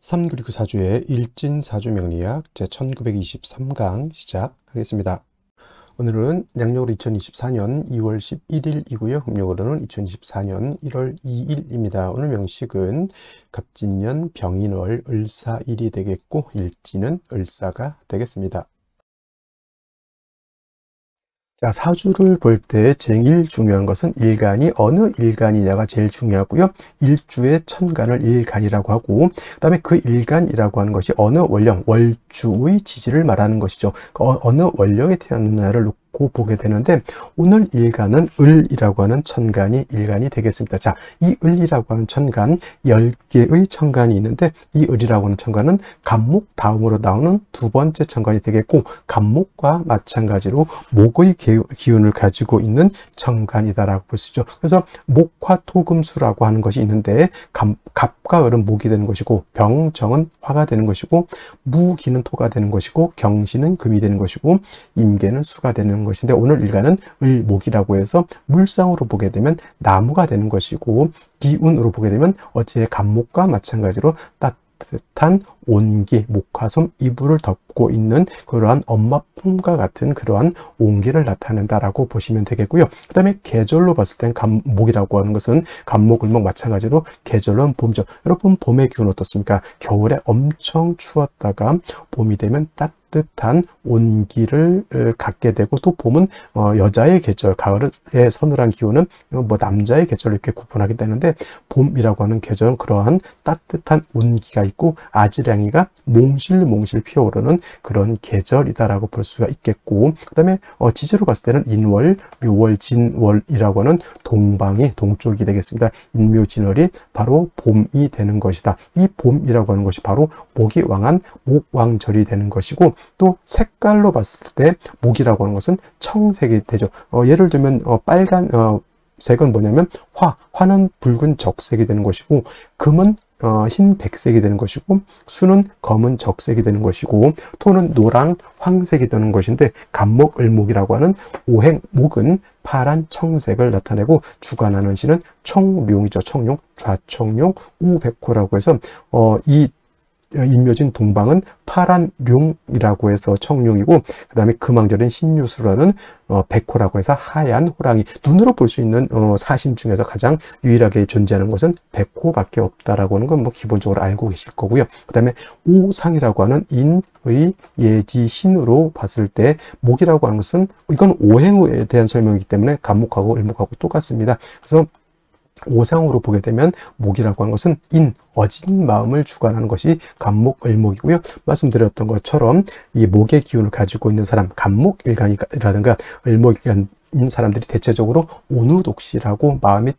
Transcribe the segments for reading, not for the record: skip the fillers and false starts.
3그리고 4주의 일진사주명리학 제1923강 시작하겠습니다. 오늘은 양력으로 2024년 2월 11일이고요. 음력으로는 2024년 1월 2일입니다. 오늘 명식은 갑진년 병인월 을사일이 되겠고 일진은 을사가 되겠습니다. 자, 사주를 볼 때 제일 중요한 것은 일간이 어느 일간이냐가 제일 중요하고요. 일주의 천간을 일간이라고 하고, 그 다음에 그 일간이라고 하는 것이 어느 월령, 월주의 지지를 말하는 것이죠. 어느 월령에 태어났느냐를 놓고 보게 되는데, 오늘 일간은 을이라고 하는 천간이 일간이 되겠습니다. 자, 이 을이라고 하는 천간, 10개의 천간이 있는데, 이 을이라고 하는 천간은 간목 다음으로 나오는 두 번째 천간이 되겠고, 간목과 마찬가지로 목의 기운을 가지고 있는 천간이다라고 볼 수 있죠. 그래서 목화토금수라고 하는 것이 있는데, 갑과 을은 목이 되는 것이고, 병정은 화가 되는 것이고, 무기는 토가 되는 것이고, 경신은 금이 되는 것이고, 임계는 수가 되는 것인데, 오늘 일간은 을목이라고 해서 물상으로 보게 되면 나무가 되는 것이고, 기운으로 보게 되면 어제 간목과 마찬가지로 따뜻한 온기, 목화솜, 이불을 덮고 있는 그러한 엄마 품과 같은 그러한 온기를 나타낸다라고 보시면 되겠고요. 그 다음에 계절로 봤을 땐 간목이라고 하는 것은 간목, 을목 마찬가지로 계절로는 봄이죠. 여러분 봄의 기운 어떻습니까? 겨울에 엄청 추웠다가 봄이 되면 따뜻한 온기를 갖게 되고, 또 봄은 여자의 계절, 가을의 서늘한 기운은 남자의 계절로 이렇게 구분하게 되는데, 봄이라고 하는 계절은 그러한 따뜻한 온기가 있고 아지랑이가 몽실몽실 피어오르는 그런 계절이다라고 볼 수가 있겠고, 그 다음에 지지로 봤을 때는 인월, 묘월, 진월이라고 하는 동방이 동쪽이 되겠습니다. 인묘진월이 바로 봄이 되는 것이다. 이 봄이라고 하는 것이 바로 목이 왕한 목왕절이 되는 것이고, 또 색깔로 봤을 때 목이라고 하는 것은 청색이 되죠. 예를 들면 빨간 색은 뭐냐면 화는 붉은 적색이 되는 것이고, 금은 흰 백색이 되는 것이고, 수는 검은 적색이 되는 것이고, 토는 노랑 황색이 되는 것인데, 간목, 을목이라고 하는 오행목은 파란 청색을 나타내고, 주관하는 신은 청룡이죠. 청룡, 좌청룡, 우백호라고 해서 이 인묘진 동방은 파란 룡이라고 해서 청룡이고, 그 다음에 금왕절인 신유수라는 백호라고 해서 하얀 호랑이. 눈으로 볼 수 있는 사신 중에서 가장 유일하게 존재하는 것은 백호밖에 없다라고 하는 건 기본적으로 알고 계실 거고요. 그 다음에 오상이라고 하는 인의 예지 신으로 봤을 때 목이라고 하는 것은, 이건 오행에 대한 설명이기 때문에 간목하고 을목하고 똑같습니다. 그래서 오상으로 보게 되면 목이라고 하는 것은 어진 마음을 주관하는 것이 간목, 을목이고요. 말씀드렸던 것처럼 이 목의 기운을 가지고 있는 사람, 간목 일간이라든가 을목 일간인 사람들이 대체적으로 온우독실하고 마음이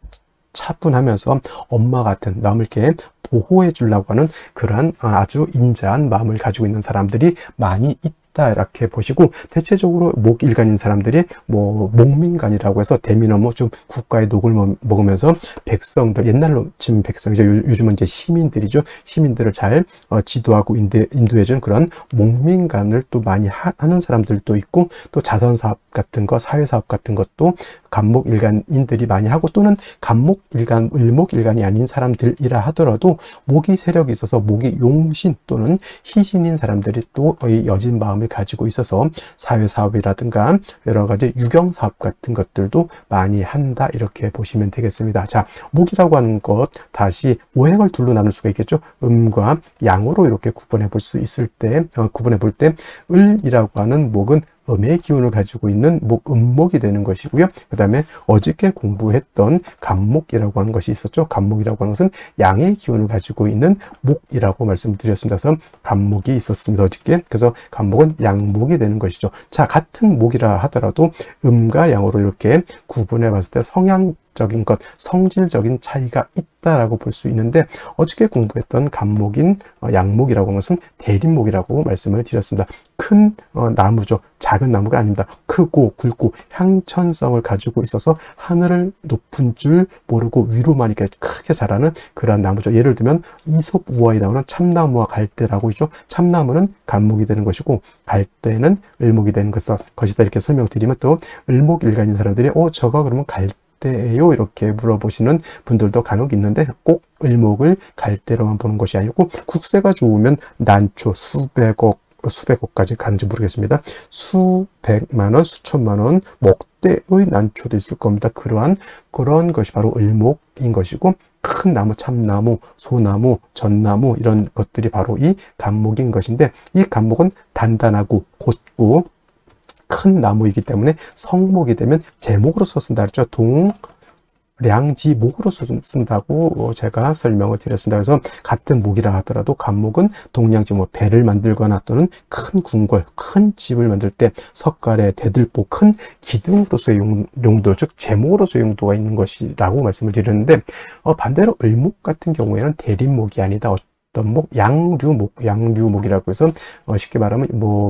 차분하면서 엄마 같은, 남을 이렇게 보호해 주려고 하는 그러한 아주 인자한 마음을 가지고 있는 사람들이 많이 있다, 이렇게 보시고, 대체적으로 목일간인 사람들이 목민간이라고 해서 대민어무 좀 국가의 녹을 먹으면서 백성들, 옛날로 치면 백성이죠. 요즘은 이제 시민들이죠. 시민들을 잘 지도하고 인도해준 그런 목민간을 또 많이 하는 사람들도 있고, 또 자선사업 같은 거, 사회사업 같은 것도 간목 일간인들이 많이 하고, 또는 간목 일간, 을목 일간이 아닌 사람들이라 하더라도 목이 세력이 있어서 목이 용신 또는 희신인 사람들이 또 여진 마음을 가지고 있어서 사회사업이라든가 여러 가지 유경사업 같은 것들도 많이 한다, 이렇게 보시면 되겠습니다. 자, 목이라고 하는 것 다시 오행을 둘로 나눌 수가 있겠죠. 음과 양으로 이렇게 구분해 볼 수 있을 때, 구분해 볼 때 을이라고 하는 목은 음의 기운을 가지고 있는 음목이 되는 것이고요. 그 다음에 어저께 공부했던 간목이라고 하는 것이 있었죠. 간목이라고 하는 것은 양의 기운을 가지고 있는 목이라고 말씀드렸습니다. 그래서 간목이 있었습니다, 어저께. 그래서 간목은 양목이 되는 것이죠. 자, 같은 목이라 하더라도 음과 양으로 이렇게 구분해 봤을 때 성향적인 것, 성질적인 차이가 있다라고 볼 수 있는데, 어저께 공부했던 간목인 양목이라고 하는 것은 대립목이라고 말씀을 드렸습니다. 큰 나무죠. 작은 나무가 아닙니다. 크고 굵고 향천성을 가지고 있어서 하늘을 높은 줄 모르고 위로만 이렇게 크게 자라는 그런 나무죠. 예를 들면 이솝 우화에 나오는 참나무와 갈대라고 있죠. 참나무는 간목이 되는 것이고, 갈대는 을목이 되는 것이다, 이렇게 설명드리면, 또 을목 일간인 사람들이 저거 그러면 갈대 때예요? 이렇게 물어보시는 분들도 간혹 있는데 꼭 을목을 갈대로만 보는 것이 아니고 국세가 좋으면 난초 수백억까지 가는지 모르겠습니다. 수백만 원, 수천만 원, 목대의 난초도 있을 겁니다. 그런 것이 바로 을목인 것이고, 큰 나무, 참나무, 소나무, 전나무 이런 것들이 바로 이 간목인 것인데, 이 간목은 단단하고 곧고 큰 나무이기 때문에 성목이 되면 제목으로서 쓴다 그랬죠. 량지목으로서 쓴다고 제가 설명을 드렸습니다. 그래서 같은 목이라 하더라도 간목은 동량지, 배를 만들거나 또는 큰 궁궐, 큰 집을 만들 때 석가래, 대들보, 큰 기둥으로서의 용도, 즉 제목으로서의 용도가 있는 것이라고 말씀을 드렸는데, 반대로 을목 같은 경우에는 대립목이 아니다. 어떤 목, 양류목이라고 해서 쉽게 말하면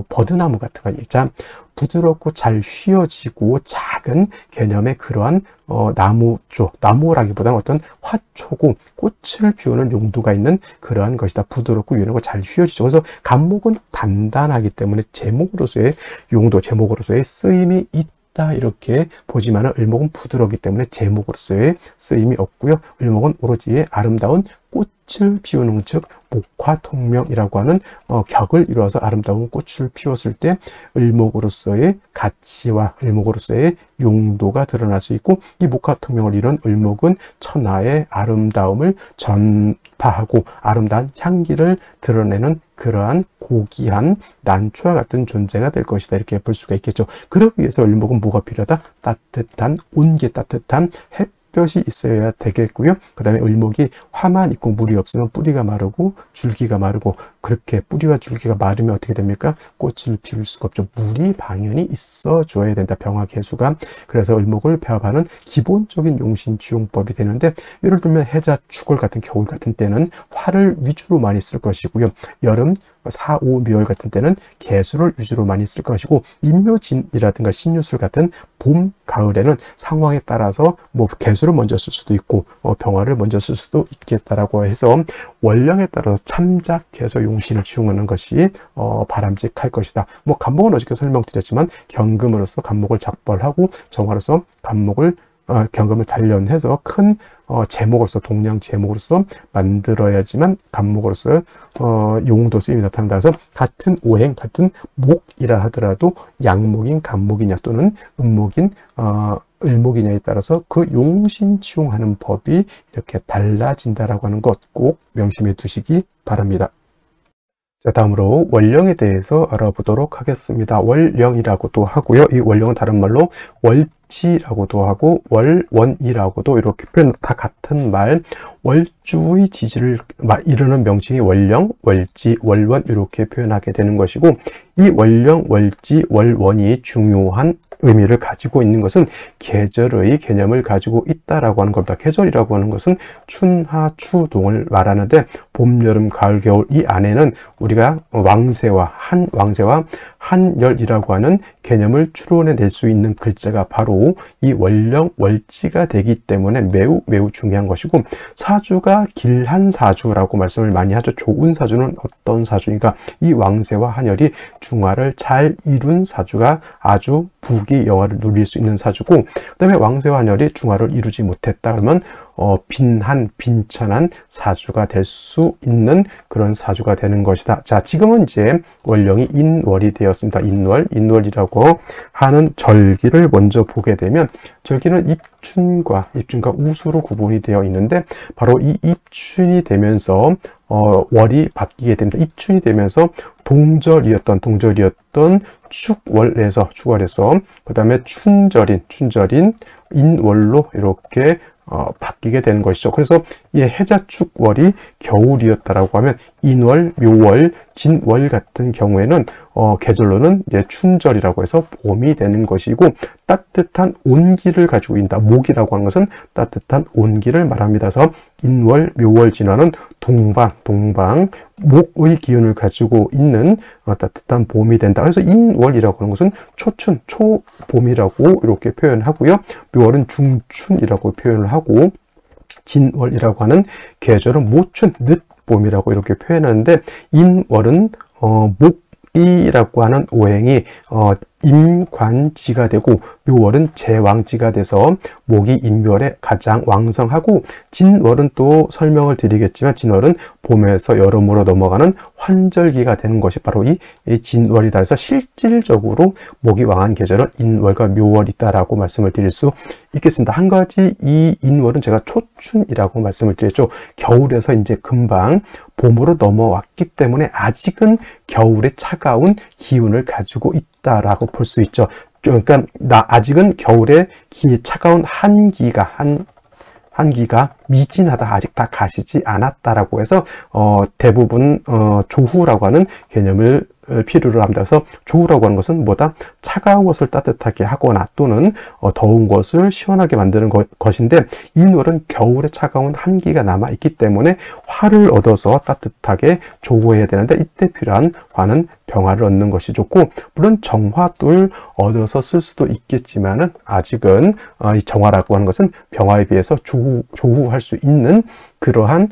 버드나무 같은 거 있죠. 부드럽고 잘 휘어지고 작은 개념의 그러한 나무라기보다는 어떤 화초고 꽃을 피우는 용도가 있는 그러한 것이다. 부드럽고 유연하고 잘 휘어지죠. 그래서 간목은 단단하기 때문에 제목으로서의 용도, 제목으로서의 쓰임이 있다, 이렇게 보지만 을목은 부드럽기 때문에 제목으로서의 쓰임이 없고요. 을목은 오로지 아름다운 꽃을 피우는, 즉 목화통명이라고 하는 격을 이루어서 아름다운 꽃을 피웠을 때 을목으로서의 가치와 을목으로서의 용도가 드러날 수 있고, 이 목화통명을 이룬 을목은 천하의 아름다움을 전파하고 아름다운 향기를 드러내는 그러한 고귀한 난초와 같은 존재가 될 것이다, 이렇게 볼 수가 있겠죠. 그러기 위해서 을목은 뭐가 필요하다? 따뜻한, 온기 따뜻한 햇볕이 있어야 되겠고요. 그 다음에 을목이 화만 있고 물이 없으면 뿌리가 마르고 줄기가 마르고, 그렇게 뿌리와 줄기가 마르면 어떻게 됩니까? 꽃을 피울 수가 없죠. 물이 당연히 있어 줘야 된다, 병화개수가. 그래서 을목을 배합하는 기본적인 용신지용법이 되는데, 예를 들면 해자, 축월 같은 겨울 같은 때는 화를 위주로 많이 쓸 것이고요. 여름, 사오미월 같은 때는 개수를 위주로 많이 쓸 것이고, 임묘진이라든가 신유술 같은 봄, 가을에는 상황에 따라서 개수를 먼저 쓸 수도 있고 병화를 먼저 쓸 수도 있겠다라고 해서 원령에 따라서 참작해서 용신을 지용하는 것이 바람직할 것이다. 간목은 어저께 설명드렸지만 경금으로서 간목을 작벌하고 정화로서 경금을 단련해서 큰 제목으로서, 동량 제목으로서 만들어야지만 간목으로서 용도 쓰임이 나타난다. 그래서 같은 오행, 같은 목이라 하더라도 양목인 간목이냐 또는 음목인 을목이냐에 따라서 그 용신치용하는 법이 이렇게 달라진다라고 하는 것 꼭 명심해 두시기 바랍니다. 자, 다음으로 원령에 대해서 알아보도록 하겠습니다. 월령이라고도 하고요. 이 월령은 다른 말로 월지라고도 하고 월원이라고도 이렇게 표현, 다 같은 말, 월주의 지지를 이루는 명칭이 월령, 월지, 월원 이렇게 표현하게 되는 것이고, 이 월령, 월지, 월원이 중요한 의미를 가지고 있는 것은 계절의 개념을 가지고 있다라고 하는 겁니다. 계절이라고 하는 것은 춘하, 추동을 말하는데, 봄, 여름, 가을, 겨울 이 안에는 우리가 왕세와 한열이라고 하는 개념을 추론해낼 수 있는 글자가 바로 이 월령, 월지가 되기 때문에 매우 중요한 것이고, 사주가 길한 사주라고 말씀을 많이 하죠. 좋은 사주는 어떤 사주니까 이 왕세와 한열이 중화를 잘 이룬 사주가 아주 부귀 영화를 누릴 수 있는 사주고, 그 다음에 왕세와 한열이 중화를 이루지 못했다 그러면 빈천한 사주가 될 수 있는 그런 사주가 되는 것이다. 자, 지금은 이제 월령이 인월이 되었습니다. 인월이라고 하는 절기를 먼저 보게 되면, 절기는 입춘과 우수로 구분이 되어 있는데, 바로 이 입춘이 되면서 월이 바뀌게 됩니다. 입춘이 되면서 동절이었던 축월에서 그 다음에 춘절인 인월로 이렇게 바뀌게 되는 것이죠. 그래서 이 해자축월이 겨울이었다라고 하면 인월, 묘월, 진월 같은 경우에는 계절로는 이제 춘절이라고 해서 봄이 되는 것이고, 따뜻한 온기를 가지고 있다. 목이라고 하는 것은 따뜻한 온기를 말합니다. 그래서 인월, 묘월, 진월은 동방, 목의 기운을 가지고 있는 따뜻한 봄이 된다. 그래서 인월이라고 하는 것은 초춘, 초봄이라고 이렇게 표현하고요. 묘월은 중춘이라고 표현을 하고, 진월이라고 하는 계절은 모춘, 늦봄이라고 이렇게 표현하는데, 인월은 목이라고 하는 오행이 임관지가 되고 묘월은 제왕지가 돼서 목이 인묘월에 가장 왕성하고, 진월은 또 설명을 드리겠지만 진월은 봄에서 여름으로 넘어가는 환절기가 되는 것이 바로 이 진월이다. 그래서 실질적으로 목이 왕한 계절은 인월과 묘월이다라고 말씀을 드릴 수 있겠습니다. 한 가지, 이 인월은 제가 초춘이라고 말씀을 드렸죠. 겨울에서 이제 금방 봄으로 넘어왔기 때문에 아직은 겨울의 차가운 기운을 가지고 있다라고 볼 수 있죠. 그러니까 아직은 겨울에 차가운 한기가 미진하다, 아직 다 가시지 않았다라고 해서 대부분 조후라고 하는 개념을 필요로 합니다. 그래서 조후라고 하는 것은 뭐다? 차가운 것을 따뜻하게 하거나 또는 더운 것을 시원하게 만드는 것인데, 인월은 겨울에 차가운 한기가 남아 있기 때문에 화를 얻어서 따뜻하게 조후해야 되는데, 이때 필요한 화는 병화를 얻는 것이 좋고, 물론 정화도 얻어서 쓸 수도 있겠지만은 아직은 이 정화라고 하는 것은 병화에 비해서 조후할 수 있는 그러한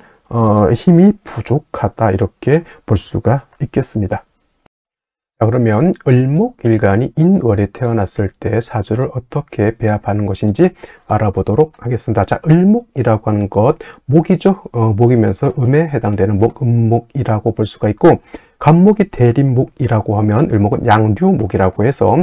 힘이 부족하다, 이렇게 볼 수가 있겠습니다. 자, 그러면 을목일간이 인월에 태어났을 때 사주를 어떻게 배합하는 것인지 알아보도록 하겠습니다. 자, 을목이라고 하는 것, 목이죠. 목이면서 음에 해당되는 목, 음목이라고 볼 수가 있고, 간목이 대립목이라고 하면 을목은 양류목이라고 해서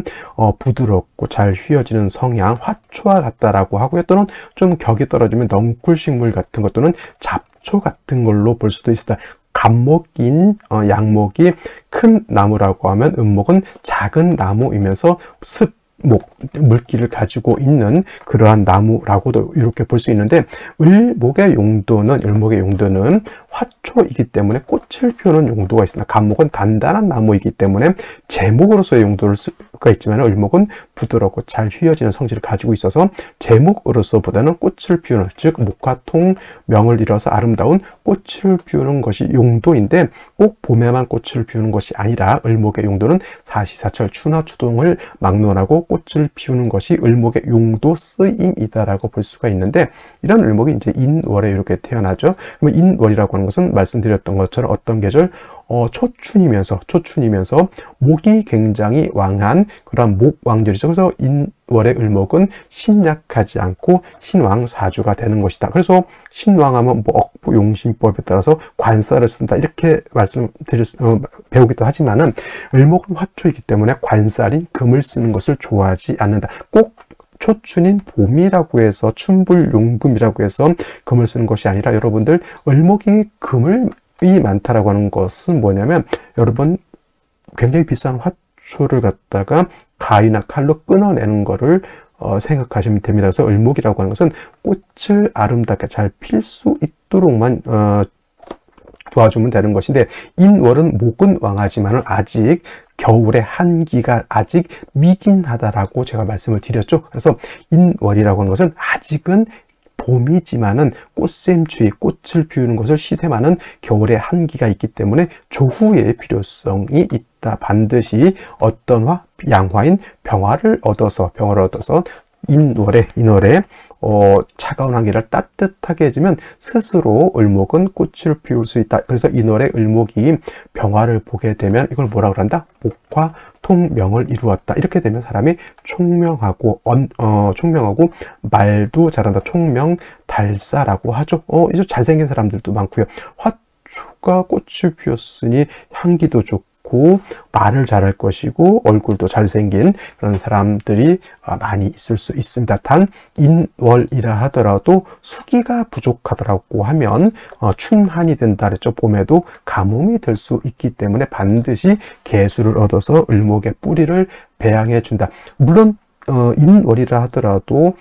부드럽고 잘 휘어지는 성향, 화초와 같다라고 하고요. 또는 좀 격이 떨어지면 넝쿨식물 같은 것 또는 잡초 같은 걸로 볼 수도 있습니다. 간목인 양목이 큰 나무라고 하면 음목은 작은 나무이면서 물기를 가지고 있는 그러한 나무라고도 이렇게 볼 수 있는데, 을목의 용도는 화초이기 때문에 꽃을 피우는 용도가 있습니다. 간목은 단단한 나무이기 때문에 제목으로서의 용도를 쓸 수가 있지만, 을목은 부드럽고 잘 휘어지는 성질을 가지고 있어서 제목으로서보다는 꽃을 피우는, 즉 목화통명을 이뤄서 아름다운 꽃을 피우는 것이 용도인데, 꼭 봄에만 꽃을 피우는 것이 아니라 을목의 용도는 사시사철 추나 추동을 막론하고 꽃을 피우는 것이 을목의 용도 쓰임이다라고 볼 수가 있는데, 이런 을목이 이제 인월에 이렇게 태어나죠. 그러면 인월이라고 하는 것은 말씀드렸던 것처럼 어떤 계절? 초춘이면서 목이 굉장히 왕한 그런 목왕절이죠. 그래서 인월의 을목은 신약하지 않고 신왕사주가 되는 것이다. 그래서 신왕하면 뭐 억부용신법에 따라서 관사를 쓴다, 이렇게 배우기도 하지만은, 을목은 화초이기 때문에 관살인 금을 쓰는 것을 좋아하지 않는다. 꼭 초춘인 봄이라고 해서 춘불용금이라고 해서 금을 쓰는 것이 아니라, 여러분들 을목이 금을 많다라고 하는 것은 뭐냐면, 여러분 굉장히 비싼 화초를 갖다가 가위나 칼로 끊어내는 거를 생각하시면 됩니다. 그래서 을목이라고 하는 것은 꽃을 아름답게 잘 필 수 있도록만 도와주면 되는 것인데, 인월은 목은 왕하지만 아직 겨울의 한기가 아직 미진하다라고 제가 말씀을 드렸죠. 그래서 인월이라고 하는 것은 아직은 봄이지만은 꽃샘추위, 꽃을 피우는 것을 시샘하는 겨울의 한기가 있기 때문에 조후의 필요성이 있다. 반드시 어떤 화? 양화인 병화를 얻어서 인월에 차가운 한기를 따뜻하게 해주면 스스로 을목은 꽃을 피울 수 있다. 그래서 인월에 을목이 병화를 보게 되면 이걸 뭐라고 한다? 목화 통명을 이루었다. 이렇게 되면 사람이 총명하고 말도 잘한다. 총명달사라고 하죠. 이제 잘생긴 사람들도 많고요. 화초가 꽃을 피웠으니 향기도 좋고 말을 잘할 것이고 얼굴도 잘생긴 그런 사람들이 많이 있을 수 있습니다. 단 인월이라 하더라도 수기가 부족하더라고 하면 춘한이 된다 그랬죠. 봄에도 가뭄이 될 수 있기 때문에 반드시 개수를 얻어서 을목의 뿌리를 배양해 준다. 물론 인월이라 하더라도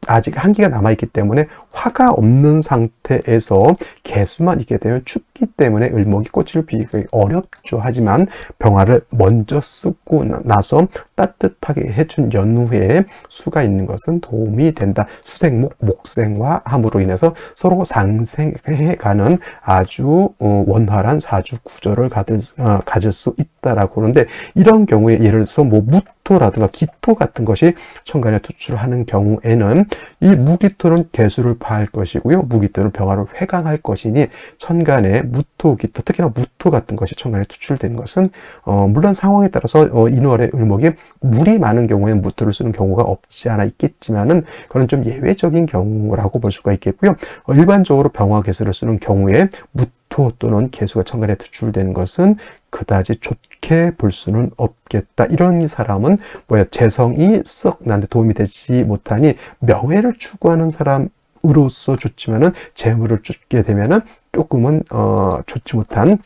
아직 한기가 남아있기 때문에 화가 없는 상태에서 개수만 있게 되면 춥기 때문에 을목이 꽃을 피우기 어렵죠. 하지만 병화를 먼저 쓰고 나서 따뜻하게 해준 연후에 수가 있는 것은 도움이 된다. 수생목, 목생화함으로 인해서 서로 상생해가는 아주 원활한 사주 구조를 가질 수 있다라고 하는데, 이런 경우에 예를 들어서 뭐 무토라든가 기토 같은 것이 천간에 투출하는 경우에 경우에는 이 무기토는 개수를 파할 것이고요. 무기토는 병화를 회강할 것이니 천간에 무토, 기토, 특히나 무토 같은 것이 천간에 투출되는 것은 물론 상황에 따라서 인월의 을목이 물이 많은 경우에는 무토를 쓰는 경우가 없지 않아 있겠지만은 그건 좀 예외적인 경우라고 볼 수가 있겠고요. 일반적으로 병화 개수를 쓰는 경우에 무토 또는 개수가 천간에 투출되는 것은 그다지 좋게 볼 수는 없겠다. 이런 사람은 재성이 썩 나한테 도움이 되지 못하니 명예를 추구하는 사람으로서 좋지만은 재물을 쫓게 되면은 조금은 좋지 못한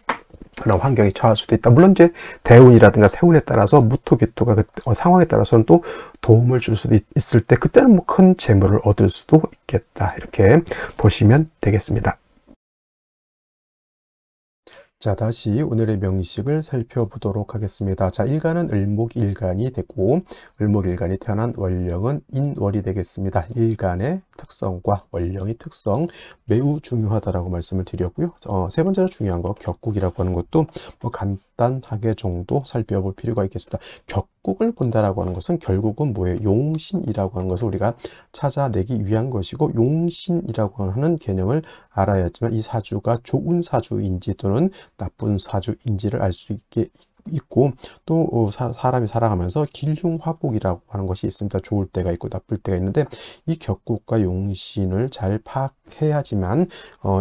그런 환경에 처할 수도 있다. 물론 이제 대운이라든가 세운에 따라서 무토기토가 상황에 따라서는 또 도움을 줄 수도 있을 때 그때는 뭐 큰 재물을 얻을 수도 있겠다. 이렇게 보시면 되겠습니다. 자, 다시 오늘의 명식을 살펴보도록 하겠습니다. 자, 일간은 을목일간이 되고 을목일간이 태어난 월령은 인월이 되겠습니다. 일간의 특성과 월령의 특성 매우 중요하다라고 말씀을 드렸고요. 세 번째로 중요한 거 격국이라고 하는 것도 뭐 간단하게 정도 살펴볼 필요가 있겠습니다. 격국을 본다라고 하는 것은 결국은 뭐예요? 용신이라고 하는 것을 우리가 찾아내기 위한 것이고, 용신이라고 하는 개념을 알아야지만 이 사주가 좋은 사주인지 또는 나쁜 사주인지를 알 수 있고, 또 사람이 살아가면서 길흉화복이라고 하는 것이 있습니다. 좋을 때가 있고 나쁠 때가 있는데, 이 격국과 용신을 잘 파악해야지만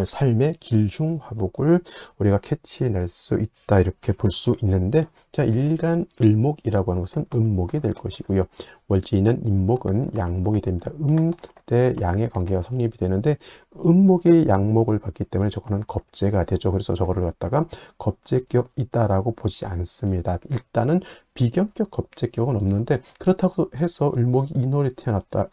삶의 길흉화복을 우리가 캐치해낼 수 있다, 이렇게 볼 수 있는데, 자, 일간 을목이라고 하는 것은 음목이 될 것이고요. 월지는 임목은 양목이 됩니다. 음 대 양의 관계가 성립이 되는데, 음목이 양목을 받기 때문에 저거는 겁재가 되죠. 그래서 저거를 갖다가 겁재격 있다라고 보지 않습니다. 일단은 비견격 겁재격은 없는데, 그렇다고 해서 을목이 인월에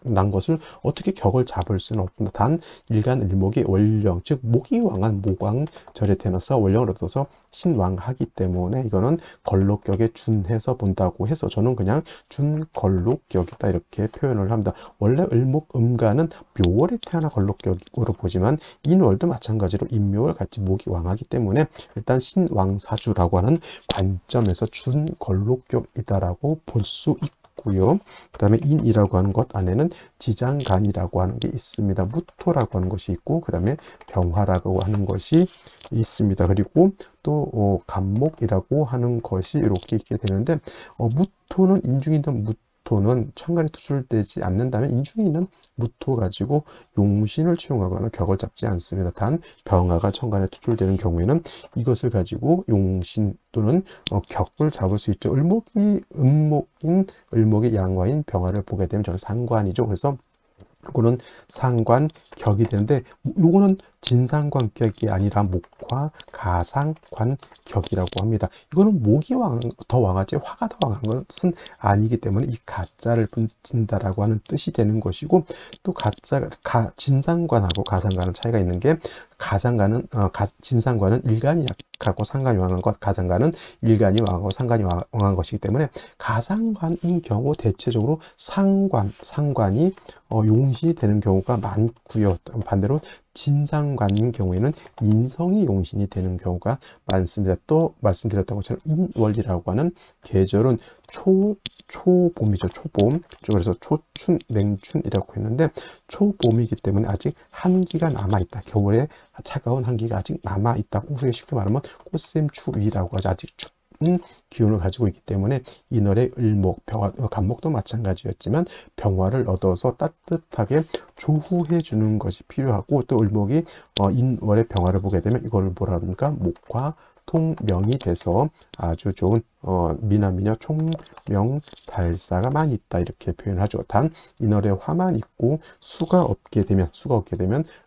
난 것을 어떻게 격을 잡을 수는 없습니다. 단 일간 을목이 월령, 즉 목이 왕한 목왕절에 태어나서 월령을 얻어서 신왕하기 때문에 이거는 걸록격에 준해서 본다고 해서 저는 그냥 준걸록격이다 이렇게 표현을 합니다. 원래 을목 음간은 묘월에 태어나 걸록격으로 보지만 인월도 마찬가지로 인묘월 같이 목이 왕하기 때문에 일단 신왕사주라고 하는 관점에서 준걸록격이다라고 볼 수 있고요. 그 다음에 인이라고 하는 것 안에는 지장간이라고 하는 게 있습니다. 무토라고 하는 것이 있고, 그 다음에 병화라고 하는 것이 있습니다. 그리고 또 간목이라고 하는 것이 이렇게 있게 되는데, 무토는 인중에 있는 무토는 천간에 투출되지 않는다면 인중에 있는 무토 가지고 용신을 채용하거나 격을 잡지 않습니다. 단 병화가 천간에 투출되는 경우에는 이것을 가지고 용신 또는 격을 잡을 수 있죠. 을목이 음목인 을목이 양화인 병화를 보게 되면 저는 상관이죠. 그래서 이거는 상관격이 되는데, 이거는 진상관격이 아니라 목화 가상관격이라고 합니다. 이거는 목이 더 왕하지 화가 더 왕한 것은 아니기 때문에 이 가짜를 붙인다라고 하는 뜻이 되는 것이고, 또 진상관하고 가상관은 차이가 있는 게, 진상관은 일간이 약하고 상관이 왕한 것, 가상관은 일간이 왕하고 상관이 왕한 것이기 때문에 가상관인 경우 대체적으로 상관이 용신이 되는 경우가 많고요. 반대로 진상관인 경우에는 인성이 용신이 되는 경우가 많습니다. 또 말씀드렸던 것처럼 인월이라고 하는 계절은 초봄이죠. 초봄. 그래서 초춘, 냉춘이라고 했는데, 초봄이기 때문에 아직 한기가 남아있다. 겨울에 차가운 한기가 아직 남아있다. 우리가 쉽게 말하면 꽃샘 추위라고 하죠. 아직 기운을 가지고 있기 때문에 인월의 을목, 병화, 간목도 마찬가지였지만 병화를 얻어서 따뜻하게 조후해 주는 것이 필요하고, 또 을목이 인월의 병화를 보게 되면 이걸 뭐라 합니까? 목화 통명이 돼서 아주 좋은 미남미녀 총명달사가 많이 있다 이렇게 표현하죠. 단 인월에 화만 있고 수가 없게 되면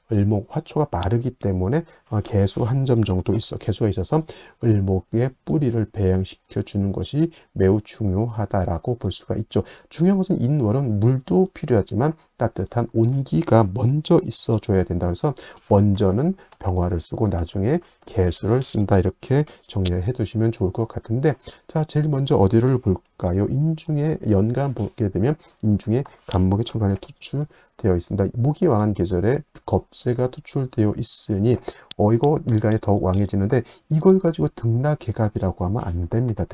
을목 화초가 마르기 때문에 개수 한 점 정도 개수가 있어서 을목의 뿌리를 배양시켜 주는 것이 매우 중요하다라고 볼 수가 있죠. 중요한 것은 인월은 물도 필요하지만 따뜻한 온기가 먼저 있어 줘야 된다. 그래서 먼저는 병화를 쓰고 나중에 개수를 쓴다, 이렇게 정리를 해 두시면 좋을 것 같은데, 자, 제일 먼저 어디를 볼까요? 인중에 연간 보게 되면 인중에 간목이 천간에 투출되어 있습니다. 목이 왕한 계절에 겁재가 투출되어 있으니 이거 일간이 더욱 왕해지는데, 이걸 가지고 등락개갑이라고 하면 안 됩니다.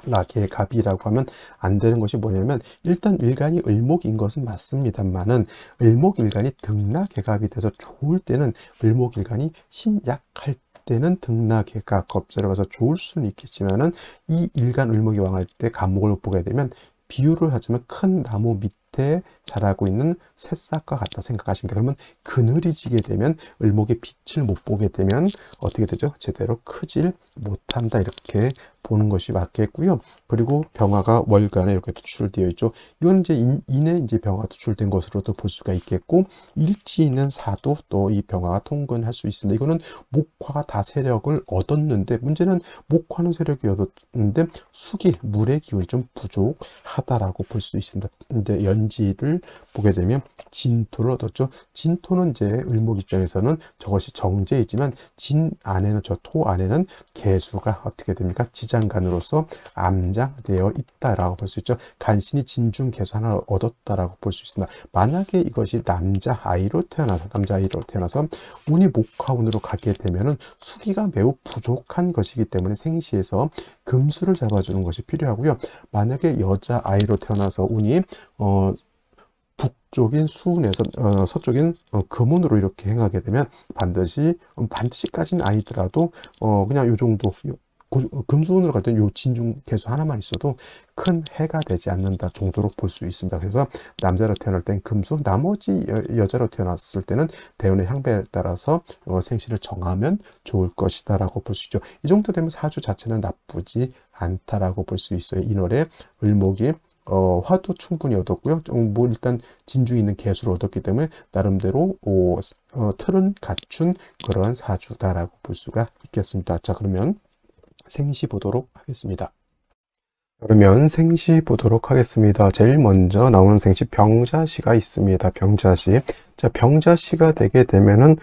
낙계갑이라고 하면 안 되는 것이 뭐냐면, 일단 일간이 을목인 것은 맞습니다만은 을목일간이 등락계갑이 돼서 좋을 때는 을목일간이 신약할 때는 등락계갑 겁재를 봐서 좋을 수는 있겠지만은, 이 일간 을목이 왕할 때 갑목을 보게 되면 비유를 하자면 큰 나무 밑에 자라고 있는 새싹과 같다 생각하시면 돼요. 그러면 그늘이 지게 되면 을목의 빛을 못 보게 되면 어떻게 되죠? 제대로 크질 못한다, 이렇게 보는 것이 맞겠고요. 그리고 병화가 월간에 이렇게 투출되어 있죠. 이건 이제 인에 이제 병화가 투출된 것으로도 볼 수가 있겠고, 일지 있는 사도 또 이 병화가 통근할 수 있습니다. 이거는 목화가 다 세력을 얻었는데, 문제는 목화는 세력이 얻었는데 숙이 물의 기운이 좀 부족하다라고 볼 수 있습니다. 근데 연지를 보게 되면 진토를 얻었죠. 진토는 이제 을목 입장에서는 저것이 정제이지만, 진 안에는, 저 토 안에는 개수가 어떻게 됩니까? 지장간으로서 암장되어 있다라고 볼 수 있죠. 간신히 진중 개수 하나를 얻었다라고 볼 수 있습니다. 만약에 이것이 남자아이로 태어나서 운이 목화운으로 가게 되면은 수기가 매우 부족한 것이기 때문에 생시에서 금수를 잡아주는 것이 필요하고요. 만약에 여자아이로 태어나서 운이 북쪽인 수운에서 서쪽인 금운으로 이렇게 행하게 되면 반드시까지는 아니더라도 그냥 요 정도, 금수운으로 갈 때는 요 진중 개수 하나만 있어도 큰 해가 되지 않는다 정도로 볼 수 있습니다. 그래서 남자로 태어날 땐 금수, 나머지 여자로 태어났을 때는 대운의 향배에 따라서 생시를 정하면 좋을 것이다 라고 볼 수 있죠. 이 정도 되면 사주 자체는 나쁘지 않다라고 볼 수 있어요. 이월에 을목이 화도 충분히 얻었고요. 뭐 일단 진중에 있는 개수를 얻었기 때문에 나름대로 틀은 갖춘 그런 사주다라고 볼 수가 있겠습니다. 자, 그러면 생시 보도록 하겠습니다. 그러면 생시 보도록 하겠습니다. 제일 먼저 나오는 생시 병자시가 있습니다. 병자시. 자, 병자시가 되게 되면은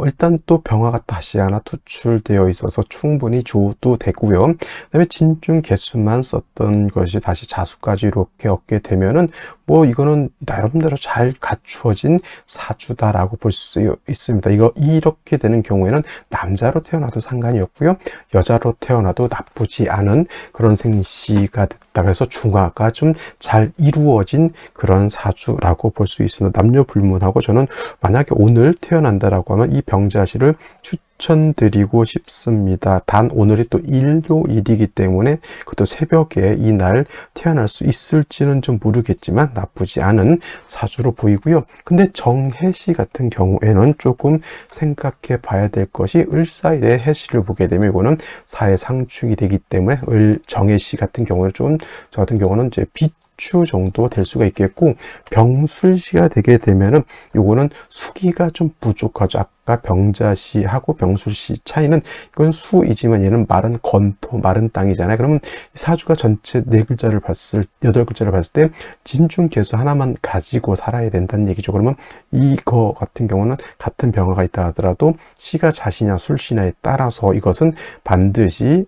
일단 또 병화가 다시 하나 투출되어 있어서 충분히 줘도 되고요. 그다음에 진중 개수만 썼던 것이 다시 자수까지 이렇게 얻게 되면은 뭐 이거는 나름대로 잘 갖추어진 사주다라고 볼 수 있습니다. 이렇게 되는 경우에는 남자로 태어나도 상관이 없고요. 여자로 태어나도 나쁘지 않은 그런 생시가 됐다. 그래서 중화가 좀 잘 이루어진 그런 사주라고 볼 수 있습니다. 남녀 불문하고 저는 만약에 오늘 태어난다라고 하면 이 병자시를 추천드리고 싶습니다. 단 오늘이 또 일요일이기 때문에 그것도 새벽에 이날 태어날 수 있을지는 좀 모르겠지만 나쁘지 않은 사주로 보이고요. 근데 정해시 같은 경우에는 조금 생각해 봐야 될 것이, 을사일에 해시를 보게 되면 이거는 사해 상축이 되기 때문에 정해시 같은 경우는 좀, 저 같은 경우는 이제 비추 정도 될 수가 있겠고, 병술시가 되게 되면은 요거는 수기가 좀 부족하죠. 아까 병자시하고 병술시 차이는, 이건 수이지만 얘는 마른 건토, 마른 땅이잖아요. 그러면 사주가 전체 8글자를 봤을, 8글자를 봤을 때 진중 개수 하나만 가지고 살아야 된다는 얘기죠. 그러면 이거 같은 경우는 같은 병화가 있다 하더라도 시가 자시냐 술시냐에 따라서 이것은 반드시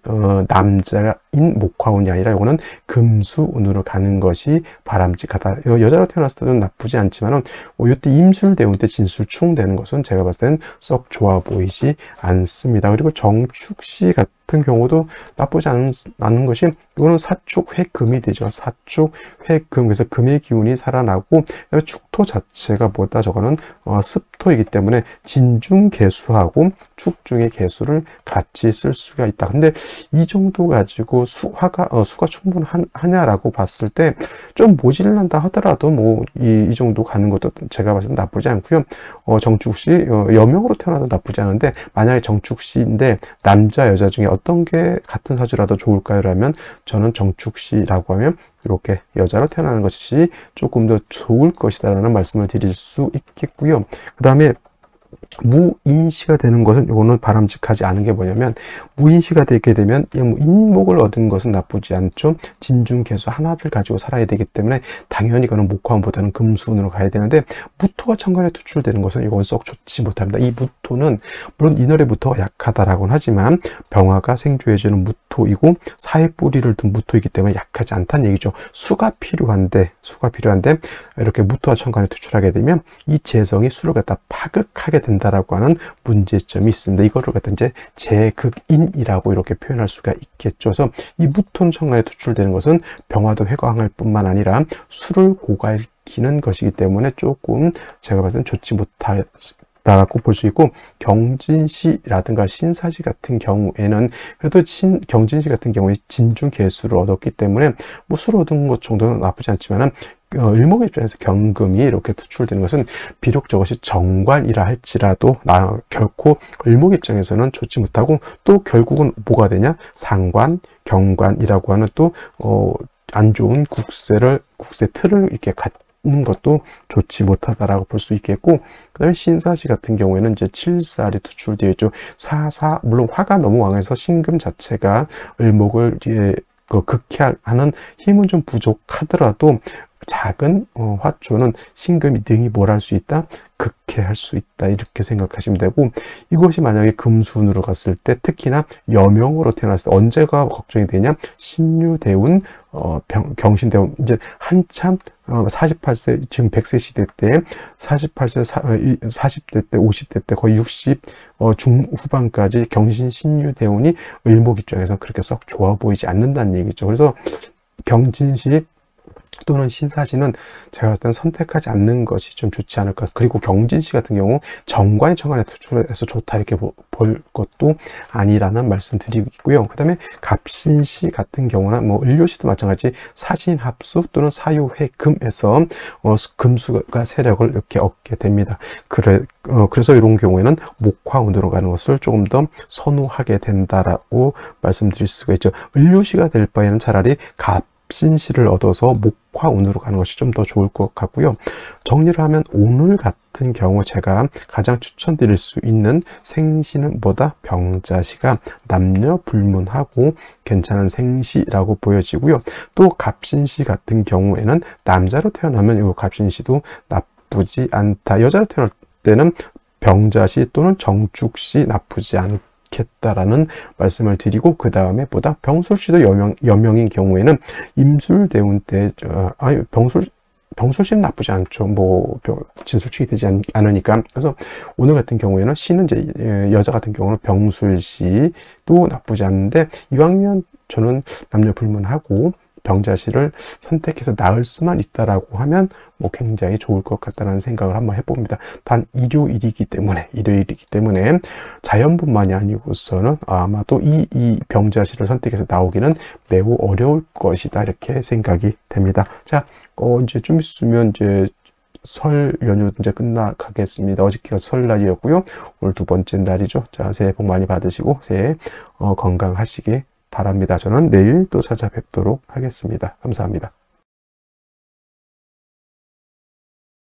남자인 목화운이 아니라 이거는 금수운으로 가는 것이 바람직하다. 여자로 태어났을 때는 나쁘지 않지만은 이때 임술대운 때 진술충 되는 것은 제가 봤을 때는 썩 좋아 보이지 않습니다. 그리고 정축시 같은 경우도 나쁘지 않은 것이, 이거는 사축회금이 되죠. 사축회금. 그래서 금의 기운이 살아나고, 그다음에 축토 자체가 뭐다, 저거는 습토이기 때문에 진중 개수하고 축중의 개수를 같이 쓸 수가 있다. 근데 이 정도 가지고 수가 충분하냐라고 봤을 때 좀 모질란다 하더라도 뭐 이 정도 가는 것도 제가 봤을 때 나쁘지 않고요. 정축시 여명으로 태어나도 나쁘지 않은데, 만약에 정축시인데 남자 여자 중에 어떤 게 같은 사주라도 좋을까요? 라면 저는 정축시라고 하면 이렇게 여자로 태어나는 것이 조금 더 좋을 것이다 라는 말씀을 드릴 수 있겠고요. 그 다음에 무인시가 되는 것은, 이거는 바람직하지 않은 게 뭐냐면, 무인시가 되게 되면 인목을 얻은 것은 나쁘지 않죠. 진중 개수 하나를 가지고 살아야 되기 때문에 당연히 이거는 목화운보다는 금수운으로 가야 되는데, 무토가 천간에 투출되는 것은 이건 썩 좋지 못합니다. 이 무토는 물론 이날의 무토가 약하다라고는 하지만 병화가 생주해주는 무토이고 사해 뿌리를 둔 무토이기 때문에 약하지 않다는 얘기죠. 수가 필요한데 이렇게 무토가 천간에 투출하게 되면 이 재성이 수를 갖다 파극하게 된다 된다라고 하는 문제점이 있습니다. 이거를 갖다 이제 재극인이라고 이렇게 표현할 수가 있겠죠. 그래서 이 무톤 청간에 투출되는 것은 병화도 회광할 뿐만 아니라 술을 고갈키는 것이기 때문에 조금 제가 봤을 땐 좋지 못하다라고 볼 수 있고, 경진시라든가 신사시 같은 경우에는 그래도 경진시 같은 경우에 진중 개수를 얻었기 때문에 뭐 술 얻은 것 정도는 나쁘지 않지만은 을목 입장에서 경금이 이렇게 투출되는 것은 비록 저것이 정관이라 할지라도 결코 을목 입장에서는 좋지 못하고, 또 결국은 뭐가 되냐, 상관, 경관이라고 하는 또 안 좋은 국세 틀을 이렇게 갖는 것도 좋지 못하다라고 볼 수 있겠고, 그 다음에 신사시 같은 경우에는 이제 7살이 투출되어 있죠. 사사, 물론 화가 너무 왕해서 신금 자체가 을목을 극해하는 힘은 좀 부족하더라도 작은 화초는 신금이 능히 뭘 할 수 있다? 극해할 수 있다, 이렇게 생각하시면 되고, 이것이 만약에 금순으로 갔을 때, 특히나 여명으로 태어났을 때 언제가 걱정이 되냐? 신유대운, 경신대운, 이제 한참 48세, 지금 100세 시대 때 48세, 40대 때, 50대 때 거의 60 중후반까지 경신 신유대운이 을목 입장에서 그렇게 썩 좋아 보이지 않는다는 얘기죠. 그래서 경진시 또는 신사시는 제가 봤을 때는 선택하지 않는 것이 좀 좋지 않을까. 그리고 경진시 같은 경우 정관이 청간에 투출해서 좋다 이렇게 볼 것도 아니라는 말씀 드리고요. 그 다음에 갑신시 같은 경우나 뭐 을료시도 마찬가지 사신합수 또는 사유회금에서 금수가 세력을 이렇게 얻게 됩니다. 그래서 이런 경우에는 목화운으로 가는 것을 조금 더 선호하게 된다라고 말씀드릴 수가 있죠. 을료시가 될 바에는 차라리 신시를 얻어서 목화운으로 가는 것이 좀 더 좋을 것 같고요. 정리를 하면 오늘 같은 경우 제가 가장 추천드릴 수 있는 생시는 뭐다? 병자시가 남녀 불문하고 괜찮은 생시라고 보여지고요. 또 갑신시 같은 경우에는 남자로 태어나면 이 갑신시도 나쁘지 않다. 여자로 태어날 때는 병자시 또는 정축시 나쁘지 않다 겠다라는 말씀을 드리고, 그 다음에 보다 병술시도 여명인 경우에는 임술대운 때 병술시는 나쁘지 않죠. 뭐 진술칙이 되지 않으니까. 그래서 오늘 같은 경우에는 시는 이제 여자 같은 경우는 병술시도 나쁘지 않은데, 이왕이면 저는 남녀 불문하고 병자시를 선택해서 나을 수만 있다라고 하면 뭐 굉장히 좋을 것 같다는 생각을 한번 해봅니다. 단 일요일이기 때문에 자연분만이 아니고서는 아마도 이 병자시를 선택해서 나오기는 매우 어려울 것이다, 이렇게 생각이 됩니다. 자, 이제 좀 있으면 이제 설 연휴 이제 끝나가겠습니다. 어저께가 설날이었고요. 오늘 두 번째 날이죠. 자, 새해 복 많이 받으시고 새해 건강하시기 바랍니다. 저는 내일 또 찾아뵙도록 하겠습니다. 감사합니다.